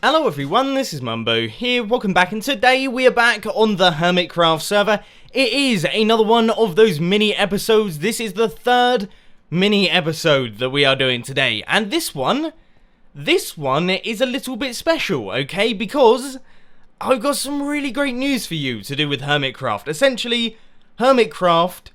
Hello everyone, this is Mumbo here, welcome back, and today we are back on the Hermitcraft server. It is another one of those mini episodes. This is the third mini episode that we are doing today, and this one is a little bit special, okay, because I've got some really great news for you to do with Hermitcraft. Essentially, Hermitcraft,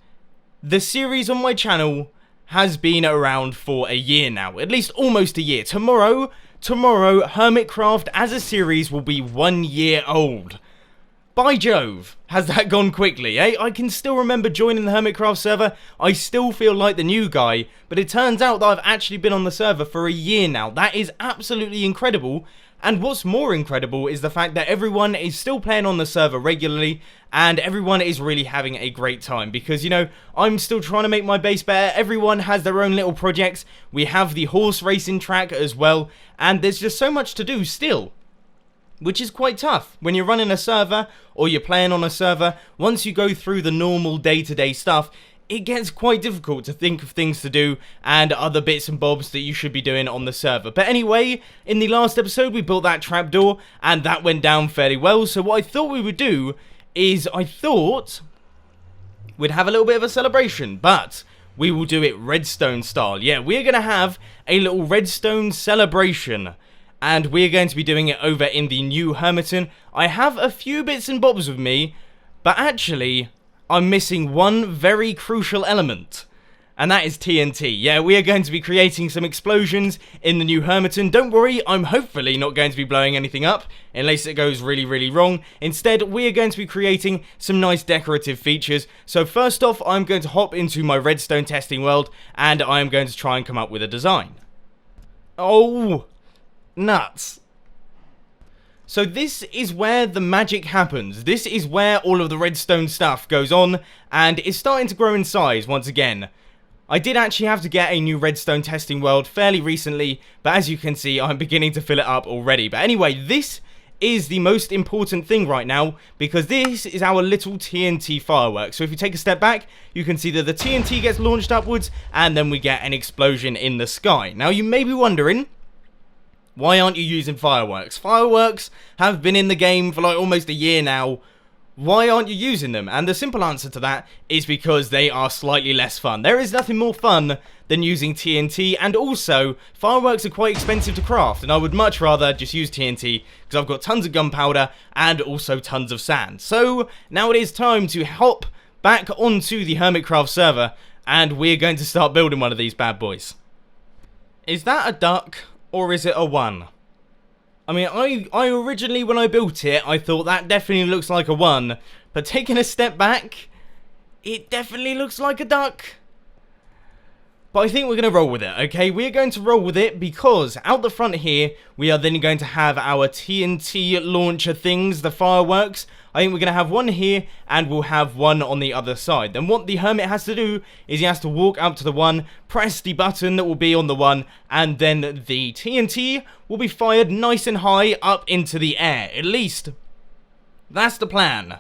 the series on my channel, has been around for a year now, at least almost a year. Tomorrow, Hermitcraft as a series will be 1 year old. By Jove, has that gone quickly, eh? I can still remember joining the Hermitcraft server. I still feel like the new guy, but it turns out that I've actually been on the server for a year now. That is absolutely incredible. And what's more incredible is the fact that everyone is still playing on the server regularly, and everyone is really having a great time, because, you know, I'm still trying to make my base better. Everyone has their own little projects. We have the horse racing track as well, and there's just so much to do still, which is quite tough when you're running a server or you're playing on a server. Once you go through the normal day-to-day stuff, it gets quite difficult to think of things to do and other bits and bobs that you should be doing on the server. But anyway, in the last episode we built that trapdoor and that went down fairly well. So what I thought we would do is I thought we'd have a little bit of a celebration, but we will do it redstone style. Yeah, we're going to have a little redstone celebration, and we're going to be doing it over in the new Hermiton. I have a few bits and bobs with me, but actually I'm missing one very crucial element, and that is TNT. Yeah, we are going to be creating some explosions in the new Hermiton. Don't worry, I'm hopefully not going to be blowing anything up, unless it goes really, really wrong. Instead, we are going to be creating some nice decorative features. So first off, I'm going to hop into my redstone testing world, and I am going to try and come up with a design. Oh, nuts. So this is where the magic happens. This is where all of the redstone stuff goes on, and it's starting to grow in size once again. I did actually have to get a new redstone testing world fairly recently, but as you can see, I'm beginning to fill it up already. But anyway, this is the most important thing right now, because this is our little TNT fireworks. So if you take a step back, you can see that the TNT gets launched upwards, and then we get an explosion in the sky. Now you may be wondering, why aren't you using fireworks? Fireworks have been in the game for like almost a year now. Why aren't you using them? And the simple answer to that is because they are slightly less fun. There is nothing more fun than using TNT, and also fireworks are quite expensive to craft, and I would much rather just use TNT because I've got tons of gunpowder and also tons of sand. So now it is time to hop back onto the Hermitcraft server, and we're going to start building one of these bad boys. Is that a duck? Or is it a 1? I mean, I originally, when I built it, I thought that definitely looks like a 1. But taking a step back, it definitely looks like a duck. But I think we're going to roll with it, okay? We're going to roll with it because out the front here, we are then going to have our TNT launcher things, the fireworks. I think we're going to have one here, and we'll have one on the other side. Then what the hermit has to do is he has to walk up to the 1, press the button that will be on the 1, and then the TNT will be fired nice and high up into the air. At least, that's the plan.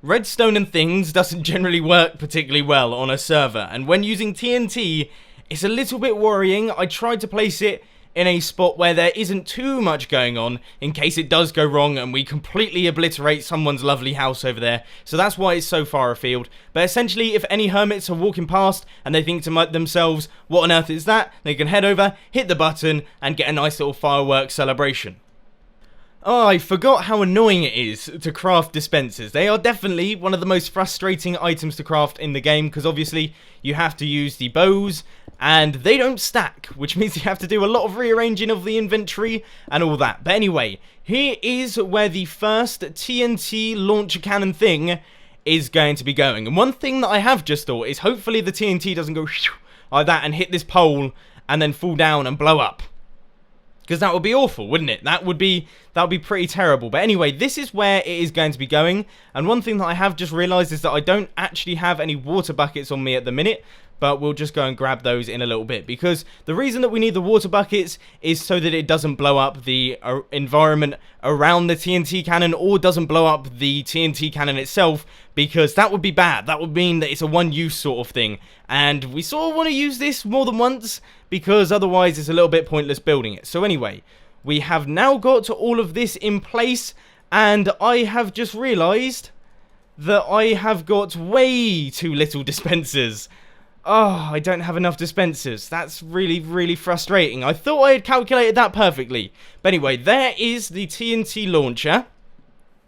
Redstone and things doesn't generally work particularly well on a server, and when using TNT, it's a little bit worrying. I tried to place it in a spot where there isn't too much going on in case it does go wrong and we completely obliterate someone's lovely house over there. So that's why it's so far afield. But essentially, if any hermits are walking past and they think to themselves, what on earth is that? They can head over, hit the button, and get a nice little fireworks celebration. Oh, I forgot how annoying it is to craft dispensers. They are definitely one of the most frustrating items to craft in the game, because obviously you have to use the bows, and they don't stack, which means you have to do a lot of rearranging of the inventory and all that. But anyway, here is where the first TNT launcher cannon thing is going to be going. And one thing that I have just thought is hopefully the TNT doesn't go like that and hit this pole and then fall down and blow up. Because that would be awful, wouldn't it? That would be pretty terrible. But anyway, this is where it is going to be going. And one thing that I have just realised is that I don't actually have any water buckets on me at the minute. But we'll just go and grab those in a little bit. Because the reason that we need the water buckets is so that it doesn't blow up the environment around the TNT cannon, or doesn't blow up the TNT cannon itself, because that would be bad. That would mean that it's a one-use sort of thing. And we sort of want to use this more than once, because otherwise it's a little bit pointless building it. So anyway, we have now got all of this in place, and I have just realised that I have got way too little dispensers. Oh, I don't have enough dispensers. That's really, really frustrating. I thought I had calculated that perfectly. But anyway, there is the TNT launcher.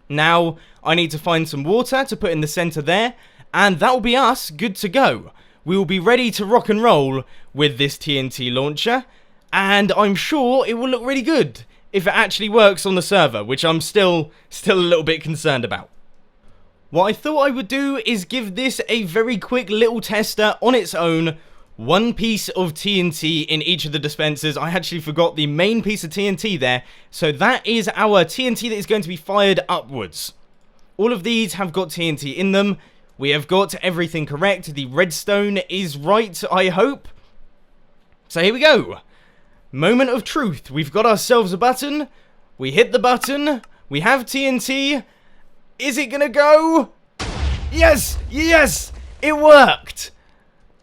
Now, I need to find some water to put in the center there, and that will be us good to go. We will be ready to rock and roll with this TNT launcher, and I'm sure it will look really good if it actually works on the server, which I'm still a little bit concerned about. What I thought I would do is give this a very quick little tester on its own. One piece of TNT in each of the dispensers. I actually forgot the main piece of TNT there. So that is our TNT that is going to be fired upwards. All of these have got TNT in them. We have got everything correct. The redstone is right, I hope. So here we go. Moment of truth. We've got ourselves a button. We hit the button. We have TNT. Is it gonna go? Yes! Yes! It worked!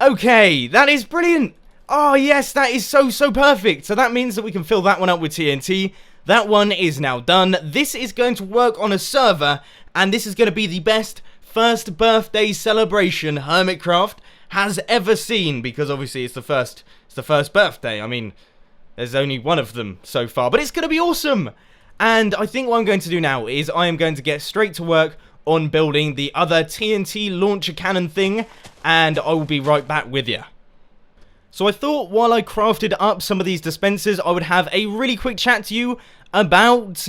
Okay, that is brilliant! Oh yes, that is so perfect! So that means that we can fill that one up with TNT. That one is now done. This is going to work on a server, and this is going to be the best first birthday celebration Hermitcraft has ever seen, because obviously it's the first birthday. I mean, there's only one of them so far, but it's going to be awesome! And I think what I'm going to do now is I am going to get straight to work on building the other TNT launcher cannon thing, and I will be right back with you. So I thought while I crafted up some of these dispensers, I would have a really quick chat to you about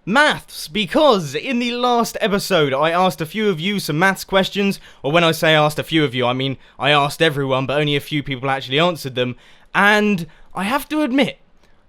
maths, because in the last episode I asked a few of you some maths questions, or when I say asked a few of you, I mean I asked everyone, but only a few people actually answered them, and I have to admit,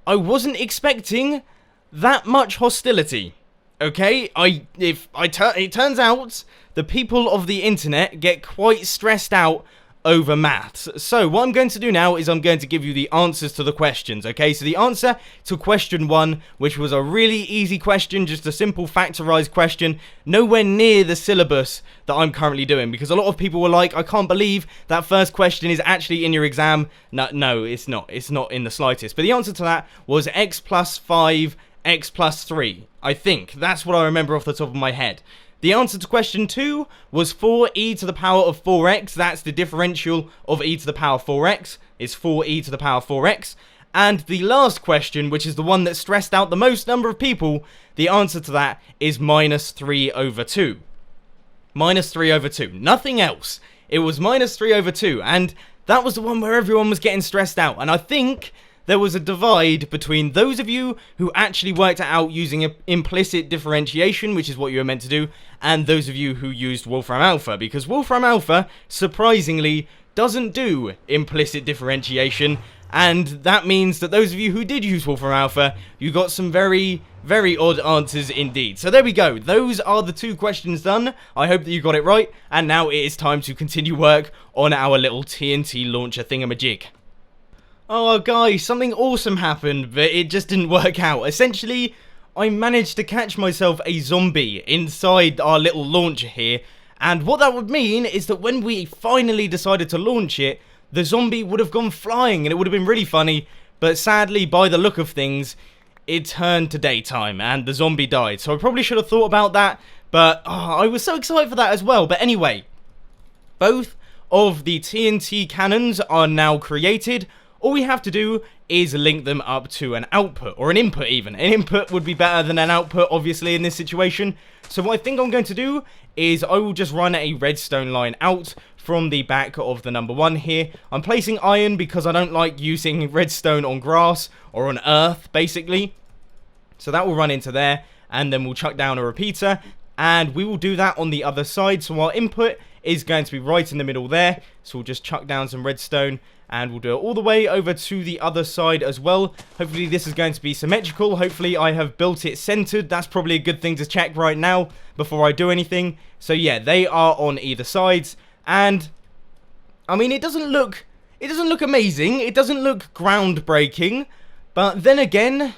I wasn't expecting that much hostility. Okay, it turns out the people of the internet get quite stressed out over maths. So what I'm going to do now is I'm going to give you the answers to the questions. Okay, so the answer to question 1, which was a really easy question, just a simple factorized question, nowhere near the syllabus that I'm currently doing, because a lot of people were like, I can't believe that first question is actually in your exam. No, it's not. It's not in the slightest. But the answer to that was x plus 5 x plus 3. I think. That's what I remember off the top of my head. The answer to question 2 was 4e to the power of 4x. That's the differential of e to the power 4x. It's 4e to the power 4x. And the last question, which is the one that stressed out the most number of people, the answer to that is minus 3 over 2. Minus 3 over 2. Nothing else. It was minus 3 over 2. And that was the one where everyone was getting stressed out. And I think there was a divide between those of you who actually worked it out using implicit differentiation, which is what you were meant to do, and those of you who used Wolfram Alpha, because Wolfram Alpha, surprisingly, doesn't do implicit differentiation, and that means that those of you who did use Wolfram Alpha, you got some very, very odd answers indeed. So there we go. Those are the 2 questions done. I hope that you got it right, and now it is time to continue work on our little TNT launcher thingamajig. Oh guys, something awesome happened, but it just didn't work out. Essentially, I managed to catch myself a zombie inside our little launcher here, and what that would mean is that when we finally decided to launch it, the zombie would have gone flying, and it would have been really funny, but sadly, by the look of things, it turned to daytime, and the zombie died. So I probably should have thought about that, but I was so excited for that as well. But anyway, both of the TNT cannons are now created. All we have to do is link them up to an output, or an input even. An input would be better than an output, obviously, in this situation. So what I think I'm going to do is I will just run a redstone line out from the back of the number 1 here. I'm placing iron because I don't like using redstone on grass, or on earth, basically. So that will run into there, and then we'll chuck down a repeater, and we will do that on the other side. So our input is going to be right in the middle there. So we'll just chuck down some redstone, and we'll do it all the way over to the other side as well. Hopefully this is going to be symmetrical. Hopefully I have built it centered. That's probably a good thing to check right now before I do anything. So yeah, they are on either sides, and I mean, it doesn't look amazing. It doesn't look groundbreaking, but then again,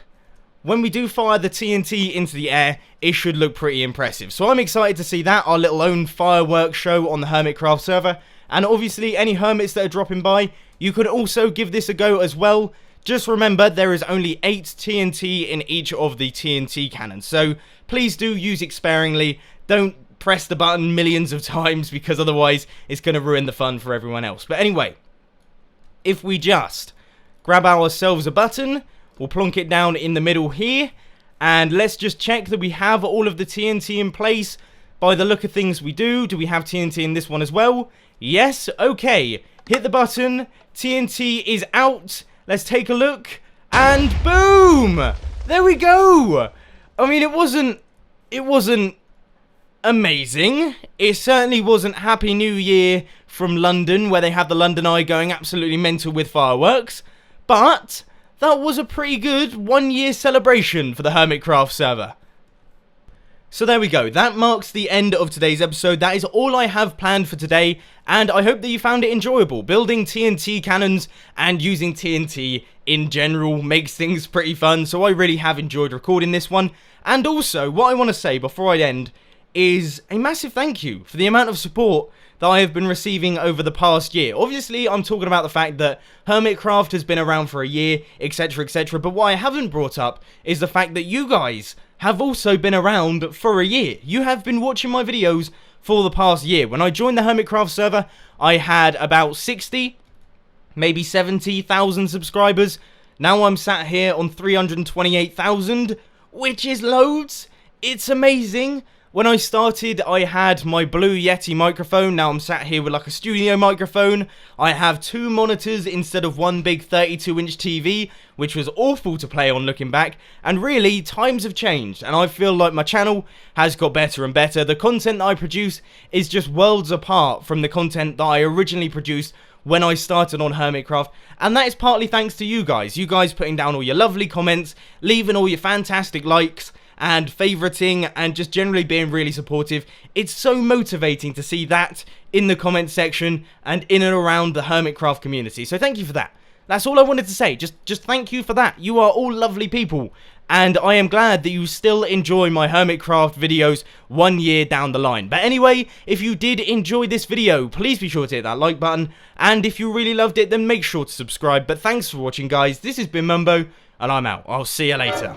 when we do fire the TNT into the air, it should look pretty impressive. So I'm excited to see that, our little own fireworks show on the Hermitcraft server. And obviously, any hermits that are dropping by, you could also give this a go as well. Just remember, there is only 8 TNT in each of the TNT cannons, so please do use it sparingly. Don't press the button millions of times, because otherwise it's going to ruin the fun for everyone else. But anyway, if we just grab ourselves a button, we'll plonk it down in the middle here, and let's just check that we have all of the TNT in place. By the look of things we do. Do we have TNT in this one as well? Yes, okay. Hit the button, TNT is out. Let's take a look, and boom! There we go! I mean, it wasn't amazing. It certainly wasn't Happy New Year from London, where they have the London Eye going absolutely mental with fireworks. But that was a pretty good 1-year celebration for the Hermitcraft server. So there we go, that marks the end of today's episode. That is all I have planned for today, and I hope that you found it enjoyable. Building TNT cannons and using TNT in general makes things pretty fun, so I really have enjoyed recording this one. And also, what I want to say before I end is a massive thank you for the amount of support that I have been receiving over the past year. Obviously, I'm talking about the fact that Hermitcraft has been around for a year, etc, etc, but what I haven't brought up is the fact that you guys have also been around for a year. You have been watching my videos for the past year. When I joined the Hermitcraft server, I had about 60, maybe 70,000 subscribers. Now I'm sat here on 328,000, which is loads. It's amazing. When I started, I had my Blue Yeti microphone. Now I'm sat here with like a studio microphone. I have 2 monitors instead of one big 32-inch TV, which was awful to play on looking back. And really, times have changed, and I feel like my channel has got better and better. The content that I produce is just worlds apart from the content that I originally produced when I started on Hermitcraft, and that is partly thanks to you guys. You guys putting down all your lovely comments, leaving all your fantastic likes, and favoriting, and just generally being really supportive. It's so motivating to see that in the comment section and in and around the Hermitcraft community. So thank you for that. That's all I wanted to say. Just thank you for that. You are all lovely people, and I am glad that you still enjoy my Hermitcraft videos 1 year down the line. But anyway, if you did enjoy this video, please be sure to hit that like button, and if you really loved it, then make sure to subscribe. But thanks for watching, guys. This has been Mumbo, and I'm out. I'll see you later.